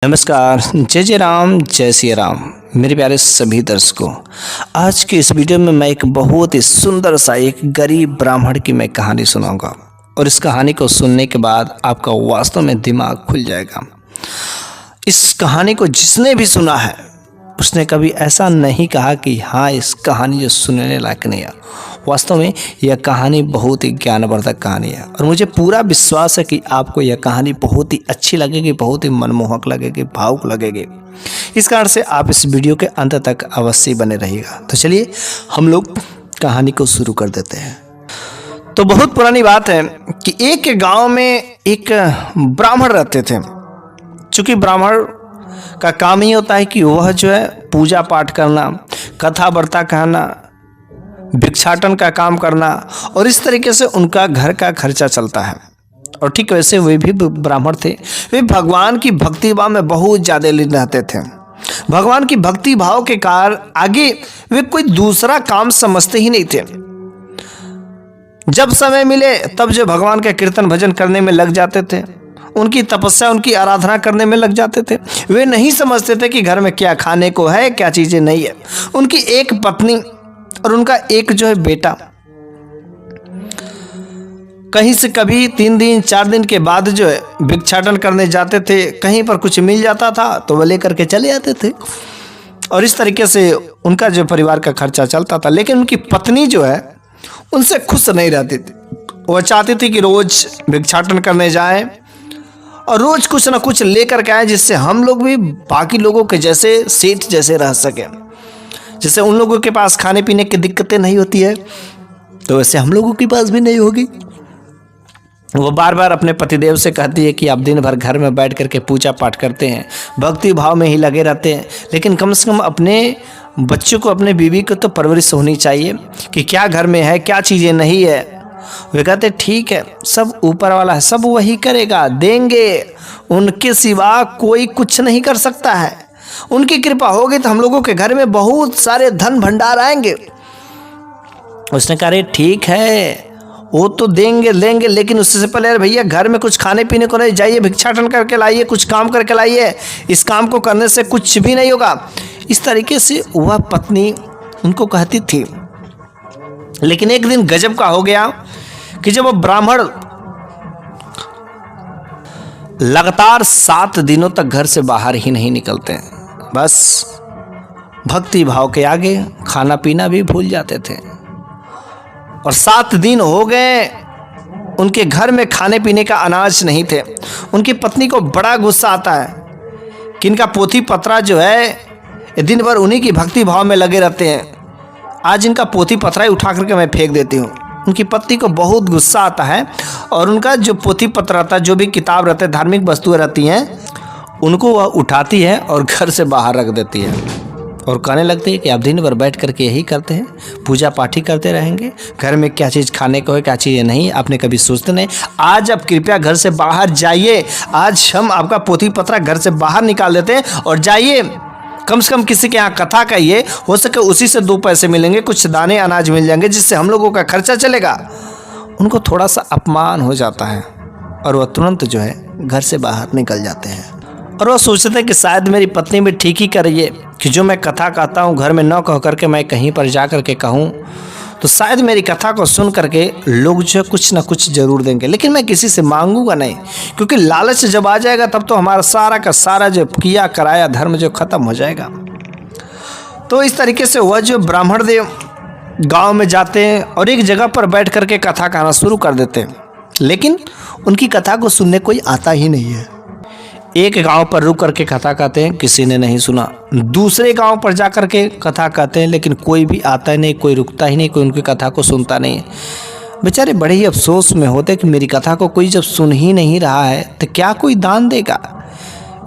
नमस्कार, जय जय राम, जय सिया राम। मेरे प्यारे सभी दर्शकों, आज के इस वीडियो में मैं एक बहुत ही सुंदर सा एक गरीब ब्राह्मण की मैं कहानी सुनाऊंगा और इस कहानी को सुनने के बाद आपका वास्तव में दिमाग खुल जाएगा। इस कहानी को जिसने भी सुना है उसने कभी ऐसा नहीं कहा कि हाँ, इस कहानी जो सुनने लायक नहीं है। वास्तव में यह कहानी बहुत ही ज्ञानवर्धक कहानी है और मुझे पूरा विश्वास है कि आपको यह कहानी बहुत ही अच्छी लगेगी, बहुत ही मनमोहक लगेगी, भावुक लगेगी। इस कारण से आप इस वीडियो के अंत तक अवश्य बने रहिएगा। तो चलिए हम लोग कहानी को शुरू कर देते हैं। तो बहुत पुरानी बात है कि एक गांव में एक ब्राह्मण रहते थे। चूँकि ब्राह्मण का काम ही होता है कि वह जो है पूजा पाठ करना, कथा वार्ता कहना, भिक्षाटन का काम करना और इस तरीके से उनका घर का खर्चा चलता है। और ठीक वैसे वे भी ब्राह्मण थे। वे भगवान की भक्ति भाव में बहुत ज़्यादा लीन रहते थे। भगवान की भक्ति भाव के कारण आगे वे कोई दूसरा काम समझते ही नहीं थे। जब समय मिले तब जो भगवान का कीर्तन भजन करने में लग जाते थे, उनकी तपस्या, उनकी आराधना करने में लग जाते थे। वे नहीं समझते थे कि घर में क्या खाने को है, क्या चीज़ें नहीं है। उनकी एक पत्नी और उनका एक जो है बेटा कहीं से कभी 3 दिन 4 दिन के बाद जो है भिक्षाटन करने जाते थे। कहीं पर कुछ मिल जाता था तो वह लेकर के चले आते थे और इस तरीके से उनका जो परिवार का खर्चा चलता था। लेकिन उनकी पत्नी जो है उनसे खुश नहीं रहती थी। वह चाहती थी कि रोज भिक्षाटन करने जाएं और रोज कुछ ना कुछ लेकर के आए, जिससे हम लोग भी बाकी लोगों के जैसे सेठ जैसे रह सकें। जैसे उन लोगों के पास खाने पीने की दिक्कतें नहीं होती है तो वैसे हम लोगों के पास भी नहीं होगी। वो बार बार अपने पतिदेव से कहती है कि आप दिन भर घर में बैठ करके पूजा पाठ करते हैं, भक्ति भाव में ही लगे रहते हैं, लेकिन कम से कम अपने बच्चों को, अपने बीवी को तो परवरिश होनी चाहिए कि क्या घर में है, क्या चीज़ें नहीं है। वे कहते ठीक है, सब ऊपर वाला है, सब वही करेगा, देंगे, उनके सिवा कोई कुछ नहीं कर सकता है। उनकी कृपा होगी तो हम लोगों के घर में बहुत सारे धन भंडार आएंगे। उसने कहा अरे ठीक है, वो तो देंगे लेंगे, लेकिन उससे पहले अरे भैया घर में कुछ खाने पीने को नहीं, जाइए भिक्षाटन करके लाइए, कुछ काम करके लाइए, इस काम को करने से कुछ भी नहीं होगा। इस तरीके से वह पत्नी उनको कहती थी। लेकिन एक दिन गजब का हो गया कि जब वो ब्राह्मण लगातार 7 दिनों तक घर से बाहर ही नहीं निकलते, बस भक्ति भाव के आगे खाना पीना भी भूल जाते थे। और 7 दिन हो गए उनके घर में खाने पीने का अनाज नहीं थे। उनकी पत्नी को बड़ा गुस्सा आता है कि इनका पोथी पत्रा जो है दिन भर उन्हीं की भक्ति भाव में लगे रहते हैं, आज इनका पोथी पत्रा ही उठा करके मैं फेंक देती हूँ। उनकी पत्नी को बहुत गुस्सा आता है और उनका जो पोथी पत्र रहता है, जो भी किताब रहते हैं, धार्मिक वस्तुएं रहती हैं, उनको वह उठाती है और घर से बाहर रख देती है और कहने लगती है कि आप दिन भर बैठ करके यही करते हैं, पूजा पाठ ही करते रहेंगे, घर में क्या चीज़ खाने को है, क्या चीज़ें नहीं, आपने कभी सोचते नहीं। आज आप कृपया घर से बाहर जाइए, आज हम आपका पोथी पत्रा घर से बाहर निकाल देते हैं और जाइए, कम से कम किसी के यहाँ कथा कहिए, हो सके उसी से 2 पैसे मिलेंगे, कुछ दाने अनाज मिल जाएंगे, जिससे हम लोगों का खर्चा चलेगा। उनको थोड़ा सा अपमान हो जाता है और वह तुरंत जो है घर से बाहर निकल जाते हैं। और वह सोचते थे कि शायद मेरी पत्नी भी ठीक ही कर रही है कि जो मैं कथा कहता हूँ घर में न कह करके मैं कहीं पर जा करके कहूँ तो शायद मेरी कथा को सुन करके लोग जो कुछ ना कुछ जरूर देंगे। लेकिन मैं किसी से मांगूंगा नहीं, क्योंकि लालच जब आ जाएगा तब तो हमारा सारा का सारा जो किया कराया धर्म जो खत्म हो जाएगा। तो इस तरीके से वह जो ब्राह्मण देव गांव में जाते हैं और एक जगह पर बैठ करके कथा कहना शुरू कर देते हैं, लेकिन उनकी कथा को सुनने कोई आता ही नहीं है। एक गांव पर रुक करके कथा कहते हैं, किसी ने नहीं सुना। दूसरे गांव पर जा करके कथा कहते हैं, लेकिन कोई भी आता ही नहीं, कोई रुकता ही नहीं, कोई उनकी कथा को सुनता नहीं। बेचारे बड़े ही अफसोस में होते कि मेरी कथा को कोई जब सुन ही नहीं रहा है तो क्या कोई दान देगा,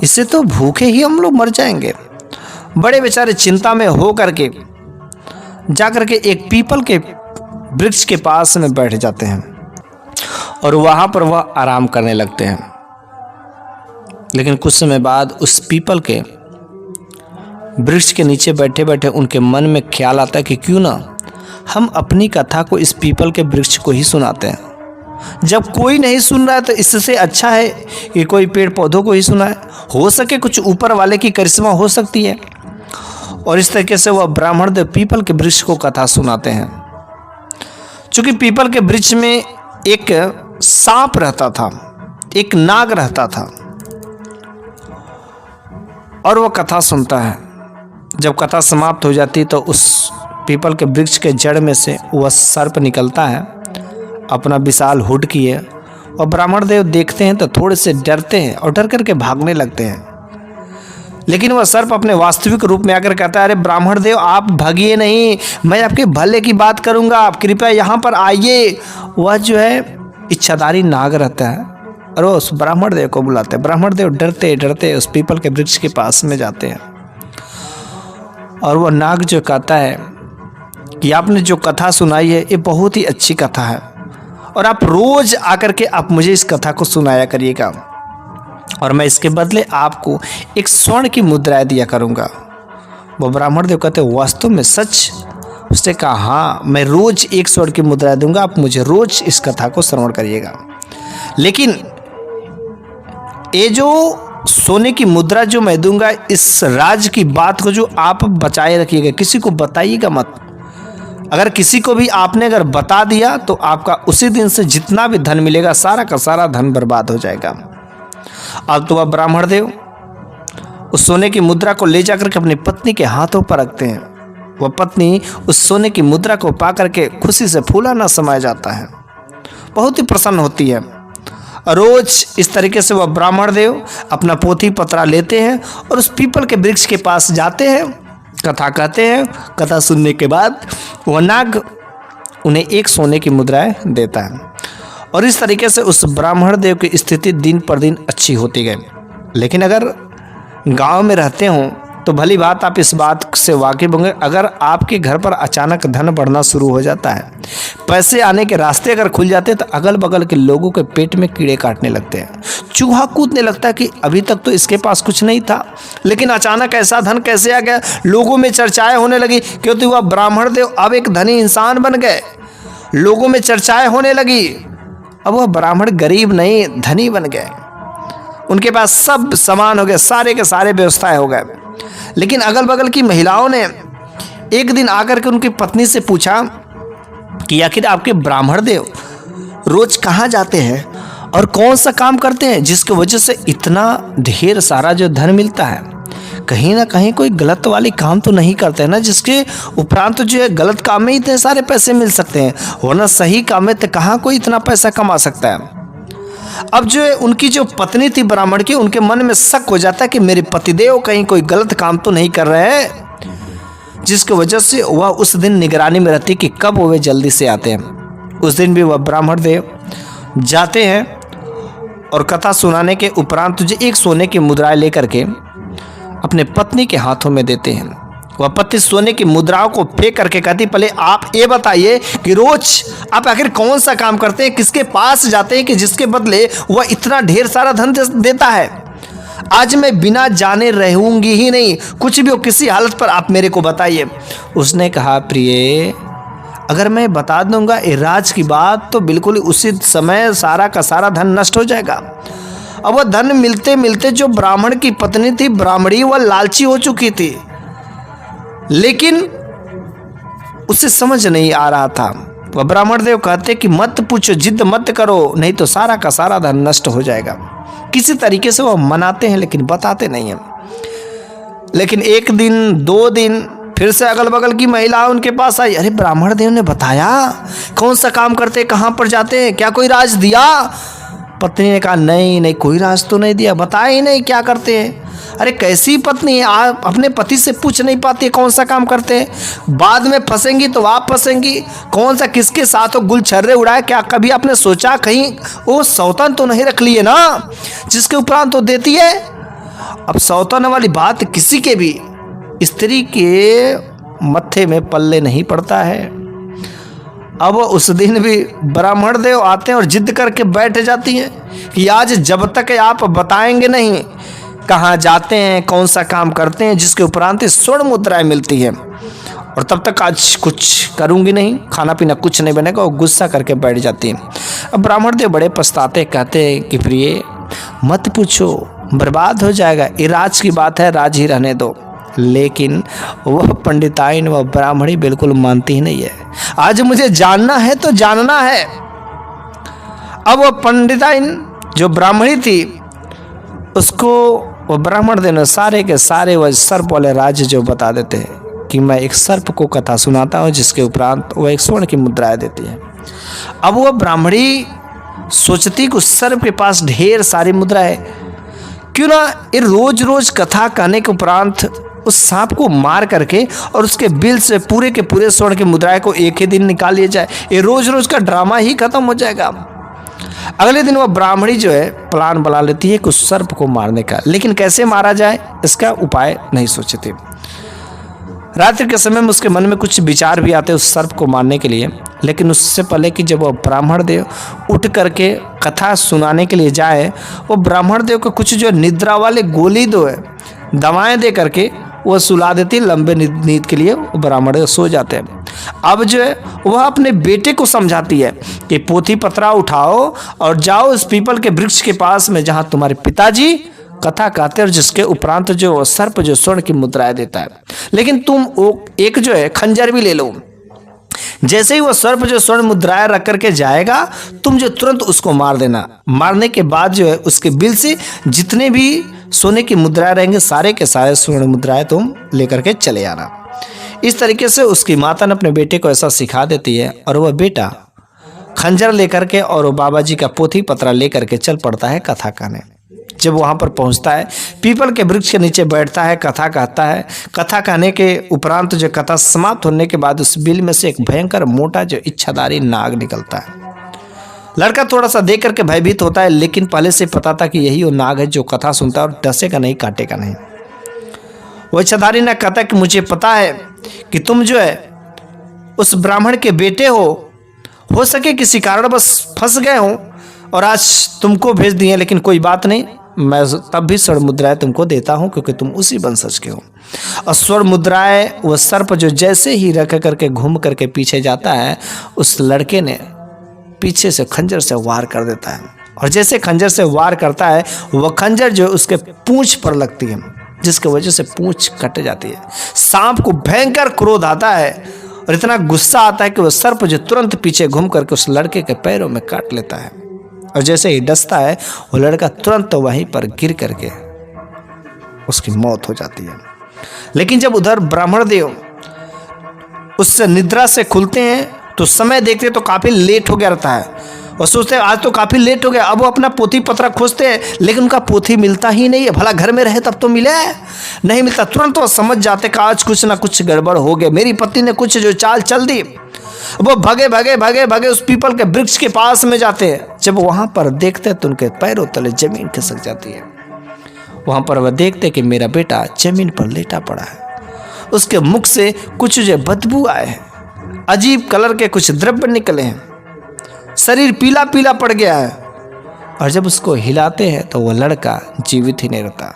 इससे तो भूखे ही हम लोग मर जाएंगे। बड़े बेचारे चिंता में हो करके जा करके एक पीपल के वृक्ष के पास में बैठ जाते हैं और वहाँ पर वह आराम करने लगते हैं। लेकिन कुछ समय बाद उस पीपल के वृक्ष के नीचे बैठे बैठे उनके मन में ख्याल आता है कि क्यों ना हम अपनी कथा को इस पीपल के वृक्ष को ही सुनाते हैं। जब कोई नहीं सुन रहा है तो इससे अच्छा है कि कोई पेड़ पौधों को ही सुनाए, हो सके कुछ ऊपर वाले की करिश्मा हो सकती है। और इस तरीके से वह ब्राह्मण देव पीपल के वृक्ष को कथा सुनाते हैं। चूंकि पीपल के वृक्ष में एक सांप रहता था, एक नाग रहता था, और वह कथा सुनता है। जब कथा समाप्त हो जाती तो उस पीपल के वृक्ष के जड़ में से वह सर्प निकलता है, अपना विशाल हुड किए, और ब्राह्मण देव देखते हैं तो थोड़े से डरते हैं और डर करके भागने लगते हैं। लेकिन वह सर्प अपने वास्तविक रूप में आकर कहता है, अरे ब्राह्मण देव आप भागिए नहीं, मैं आपके भले की बात करूंगा, आप कृपया यहाँ पर आइए। वह जो है इच्छाधारी नाग रहता है और वो उस ब्राह्मण देव को बुलाते हैं। ब्राह्मण देव डरते डरते उस पीपल के वृक्ष के पास में जाते हैं और वह नाग जो कहता है कि आपने जो कथा सुनाई है ये बहुत ही अच्छी कथा है, और आप रोज आकर के आप मुझे इस कथा को सुनाया करिएगा, और मैं इसके बदले आपको एक स्वर्ण की मुद्राएं दिया करूंगा। वो ब्राह्मण देव कहते वास्तव में सच? उसने कहा हाँ, मैं रोज एक स्वर्ण की मुद्राएं दूंगा, आप मुझे रोज इस कथा को श्रवण करिएगा। लेकिन ये जो सोने की मुद्रा जो मैं दूंगा, इस राज की बात को जो आप बचाए रखिएगा, किसी को बताइएगा मत। अगर किसी को भी आपने अगर बता दिया तो आपका उसी दिन से जितना भी धन मिलेगा सारा का सारा धन बर्बाद हो जाएगा। अब तो वह ब्राह्मण देव उस सोने की मुद्रा को ले जाकर के अपनी पत्नी के हाथों पर रखते हैं। वह पत्नी उस सोने की मुद्रा को पा करके खुशी से फूला ना समाया जाता है, बहुत ही प्रसन्न होती है। रोज इस तरीके से वह ब्राह्मण देव अपना पोथी पत्रा लेते हैं और उस पीपल के वृक्ष के पास जाते हैं, कथा कहते हैं। कथा सुनने के बाद वह नाग उन्हें एक सोने की मुद्राएं देता है, और इस तरीके से उस ब्राह्मण देव की स्थिति दिन पर दिन अच्छी होती गई। लेकिन अगर गांव में रहते हों तो भली बात आप इस बात से वाकिफ होंगे, अगर आपके घर पर अचानक धन बढ़ना शुरू हो जाता है, पैसे आने के रास्ते अगर खुल जाते हैं, तो अगल बगल के लोगों के पेट में कीड़े काटने लगते हैं, चूहा कूदने लगता है कि अभी तक तो इसके पास कुछ नहीं था, लेकिन अचानक ऐसा धन कैसे आ गया। लोगों में चर्चाएं होने लगी क्योंकि वह ब्राह्मण देव अब एक धनी इंसान बन गए। लोगों में चर्चाएं होने लगी, अब वह ब्राह्मण गरीब नहीं धनी बन गए, उनके पास सब सामान हो गए, सारे के सारे व्यवस्थाएं हो गए। लेकिन अगल बगल की महिलाओं ने एक दिन आकर के उनकी पत्नी से पूछा कि आखिर आपके ब्राह्मण देव रोज कहाँ जाते हैं और कौन सा काम करते हैं जिसकी वजह से इतना ढेर सारा जो धन मिलता है। कहीं ना कहीं कोई गलत वाली काम तो नहीं करते हैं ना, जिसके उपरांत जो है गलत काम में इतने सारे पैसे मिल सकते हैं, वरना सही काम में तो कहाँ कोई इतना पैसा कमा सकता है। अब जो है उनकी जो पत्नी थी ब्राह्मण की, उनके मन में शक हो जाता है कि मेरे पतिदेव कहीं कोई गलत काम तो नहीं कर रहे हैं, जिसकी वजह से वह उस दिन निगरानी में रहती कि कब वे जल्दी से आते हैं। उस दिन भी वह ब्राह्मण देव जाते हैं और कथा सुनाने के उपरांत तुझे एक सोने की मुद्राएं लेकर के अपने पत्नी के हाथों में देते हैं। वह पत्नी सोने की मुद्राओं को फेंक करके कहती, पहले आप ये बताइए कि रोज आप आखिर कौन सा काम करते हैं, किसके पास जाते हैं कि जिसके बदले वह इतना ढेर सारा धन देता है। आज मैं बिना जाने रहूंगी ही नहीं, कुछ भी हो किसी हालत पर आप मेरे को बताइए। उसने कहा, प्रिय अगर मैं बता दूंगा ये राज की बात तो बिल्कुल उसी समय सारा का सारा धन नष्ट हो जाएगा। अब वह धन मिलते मिलते जो ब्राह्मण की पत्नी थी ब्राह्मणी, वह लालची हो चुकी थी, लेकिन उसे समझ नहीं आ रहा था। वह ब्राह्मण देव कहते कि मत पूछो, जिद मत करो, नहीं तो सारा का सारा धन नष्ट हो जाएगा। किसी तरीके से वह मनाते हैं लेकिन बताते नहीं हैं। लेकिन एक दिन दो दिन फिर से अगल बगल की महिला उनके पास आई, अरे ब्राह्मण देव ने बताया कौन सा काम करते, कहाँ पर जाते हैं, क्या कोई राज दिया? पत्नी ने कहा, नहीं कोई राज तो नहीं दिया, बताया ही नहीं क्या करते हैं। अरे कैसी पत्नी है, आप अपने पति से पूछ नहीं पाती कौन सा काम करते हैं, बाद में फंसेंगी तो आप फंसेंगी। कौन सा किसके साथ गुल छर्रे उड़ाए, क्या कभी आपने सोचा कहीं वो सौतन तो नहीं रख लिए ना जिसके उपरांत तो देती है। अब सौतन वाली बात किसी के भी स्त्री के मत्थे में पल्ले नहीं पड़ता है। अब उस दिन भी ब्राह्मण देव आते हैं और जिद करके बैठ जाती हैं कि आज जब तक आप बताएंगे नहीं कहाँ जाते हैं, कौन सा काम करते हैं, जिसके उपरांत स्वर्ण मुद्राएं मिलती है, और तब तक आज कुछ करूंगी नहीं, खाना पीना कुछ नहीं बनेगा, और गुस्सा करके बैठ जाती है। अब ब्राह्मण देव बड़े पछताते, कहते हैं कि प्रिय मत पूछो, बर्बाद हो जाएगा, ये राज की बात है, राज ही रहने दो। लेकिन वह पंडिताइन, वह ब्राह्मणी बिल्कुल मानती ही नहीं है। आज मुझे जानना है तो जानना है। अब वह पंडिताइन जो ब्राह्मणी थी, उसको वह ब्राह्मण देने सारे के सारे वह सर्प वाले राज्य जो बता देते हैं कि मैं एक सर्प को कथा सुनाता हूँ, जिसके उपरांत वह एक स्वर्ण की मुद्राएं देती है। अब वह ब्राह्मणी सोचती कि उस सर्प के पास ढेर सारी मुद्राएं, क्यों ना ये रोज रोज कथा कहने के उपरांत उस सांप को मार करके और उसके बिल से पूरे के पूरे स्वर्ण की मुद्राएं को एक ही दिन निकाल लिया जाए। ये रोज रोज का ड्रामा ही खत्म हो जाएगा। अगले दिन वह ब्राह्मणी जो है प्लान बना लेती है उस सर्प को मारने का, लेकिन कैसे मारा जाए इसका उपाय नहीं सोचती। रात्रि के समय में उसके मन में कुछ विचार भी आते उस सर्प को मारने के लिए, लेकिन उससे पहले कि जब वह ब्राह्मण देव उठ करके कथा सुनाने के लिए जाए, वो ब्राह्मण देव को कुछ जो निद्रा वाले गोली दो है दवाएं दे करके वह सुला देती लंबे नींद के लिए। वो ब्राह्मण देव सो जाते हैं। अब जो है वह अपने बेटे को समझाती है कि पोथी पत्रा उठाओ और जाओ उस पीपल के वृक्ष के पास में जहाँ तुम्हारे पिताजी कथा कहते हैं, और जिसके उपरांत जो सर्प जो स्वर्ण की मुद्राएं देता है। लेकिन तुम एक जो है खंजर भी ले लो। जैसे ही वो सर्प जो स्वर्ण मुद्राएं रख करके जाएगा, तुम जो तुरंत उसको मार देना। मारने के बाद जो है उसके बिल से जितने भी सोने की मुद्राएं रहेंगे, सारे के सारे स्वर्ण मुद्राएं तुम लेकर के चले आना। इस तरीके से उसकी माता ने अपने बेटे को ऐसा सिखा देती है, और वह बेटा खंजर लेकर के और वो बाबा जी का पोथी पत्रा लेकर के चल पड़ता है कथा कहने। जब वहाँ पर पहुँचता है, पीपल के वृक्ष के नीचे बैठता है, कथा कहता है। कथा कहने के उपरांत जो कथा समाप्त होने के बाद उस बिल में से एक भयंकर मोटा जो इच्छाधारी नाग निकलता है। लड़का थोड़ा सा देख करके भयभीत होता है, लेकिन पहले से पता था कि यही वो नाग है जो कथा सुनता है और डसेगा नहीं, काटेगा नहीं। वो इच्छाधारी नाग कहता है कि मुझे पता है कि तुम जो है उस ब्राह्मण के बेटे हो सके किसी कारण बस फंस गए हो और आज तुमको भेज दिए, लेकिन कोई बात नहीं, मैं तब भी स्वर्ण मुद्राएं तुमको देता हूं क्योंकि तुम उसी वंशज के हो। और स्वर्ण मुद्राएं वह सर्प जो जैसे ही रख करके घूम करके पीछे जाता है, उस लड़के ने पीछे से खंजर से वार कर देता है। और जैसे खंजर से वार करता है, वह खंजर जो उसके पूंछ पर लगती है, जिसकी वजह से पूंछ कट जाती है। सांप को भयंकर क्रोध आता है और इतना गुस्सा आता है कि वह सर्प जो तुरंत पीछे घूम करके उस लड़के के पैरों में काट लेता है। और जैसे ही डसता है, वो लड़का तुरंत वहीं पर गिर करके उसकी मौत हो जाती है। लेकिन जब उधर ब्राह्मण देव उससे निद्रा से खुलते हैं तो समय देखते तो काफी लेट हो गया रहता है और सोचते हैं आज तो काफी लेट हो गया। अब वो अपना पोथी पत्रा खोजते हैं, लेकिन उनका पोथी मिलता ही नहीं है। भला घर में रहे तब तो मिले, नहीं मिलता। तुरंत वो समझ जाते कि आज कुछ ना कुछ गड़बड़ हो गया, मेरी पत्नी ने कुछ जो चाल चल दी। वो भगे भगे भगे भगे उस पीपल के वृक्ष के पास में जाते हैं। जब वहां पर देखते तो उनके पैरों तले जमीन खिसक जाती है। वहां पर वह देखते कि मेरा बेटा जमीन पर लेटा पड़ा है, उसके मुख से कुछ जो बदबू आए हैं, अजीब कलर के कुछ द्रव्य निकले हैं, शरीर पीला पीला पड़ गया है। और जब उसको हिलाते हैं तो वह लड़का जीवित ही नहीं रहता।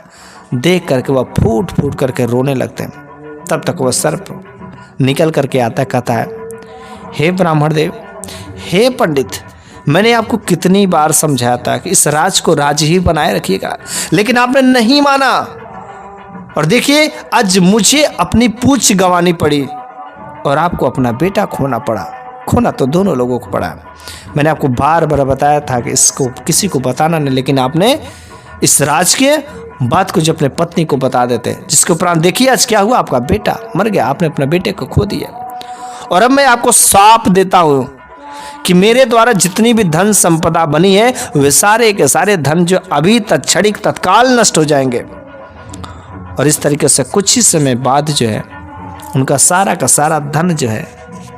देख करके वह फूट फूट करके रोने लगते हैं। तब तक वह सर्प निकल करके आता है, कहता है हे ब्राह्मण देव, हे पंडित, मैंने आपको कितनी बार समझाया था कि इस राज को राज ही बनाए रखिएगा, लेकिन आपने नहीं माना। और देखिए आज मुझे अपनी पूंछ गंवानी पड़ी और आपको अपना बेटा खोना पड़ा। खोना तो दोनों लोगों को पड़ा। मैंने आपको बार बार बताया था कि इसको किसी को बताना नहीं, लेकिन आपने इस राज के बात को जो अपने पत्नी को बता देते, जिसके उपरांत देखिए आज क्या हुआ, आपका बेटा मर गया, आपने अपने बेटे को खो दिया। और अब मैं आपको श्राप देता हूं कि मेरे द्वारा जितनी भी धन संपदा बनी है, वे सारे के सारे धन जो अभी तत्क्षणिक तत्काल नष्ट हो जाएंगे। और इस तरीके से कुछ ही समय बाद जो है उनका सारा का सारा धन जो है,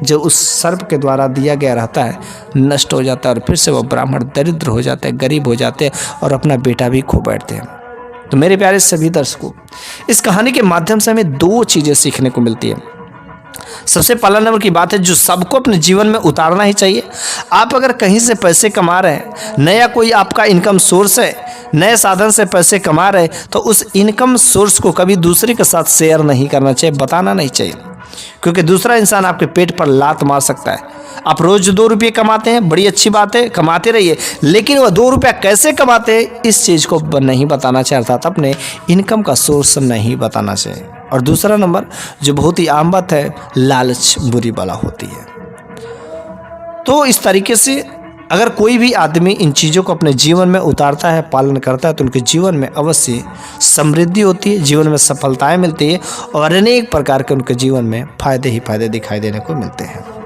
जो उस सर्प के द्वारा दिया गया रहता है, नष्ट हो जाता है। और फिर से वो ब्राह्मण दरिद्र हो जाते हैं, गरीब हो जाते हैं और अपना बेटा भी खो बैठते हैं। तो मेरे प्यारे सभी दर्शकों, इस कहानी के माध्यम से हमें दो चीज़ें सीखने को मिलती है। सबसे पहला नंबर की बात है जो सबको अपने जीवन में उतारना ही चाहिए। आप अगर कहीं से पैसे कमा रहे हैं, नया कोई आपका इनकम सोर्स है, नए साधन से पैसे कमा रहे हैं, तो उस इनकम सोर्स को कभी दूसरे के साथ शेयर नहीं करना चाहिए, बताना नहीं चाहिए, क्योंकि दूसरा इंसान आपके पेट पर लात मार सकता है। आप रोज 2 रुपये कमाते हैं, बड़ी अच्छी बात है, कमाते रहिए, लेकिन वह 2 रुपया कैसे कमाते इस चीज़ को नहीं बताना चाहता था, अपने इनकम का सोर्स नहीं बताना चाहिए। और दूसरा नंबर जो बहुत ही आम बात है, लालच बुरी बला होती है। तो इस तरीके से अगर कोई भी आदमी इन चीज़ों को अपने जीवन में उतारता है, पालन करता है, तो उनके जीवन में अवश्य समृद्धि होती है, जीवन में सफलताएं मिलती है और अनेक प्रकार के उनके जीवन में फायदे ही फायदे दिखाई देने को मिलते हैं।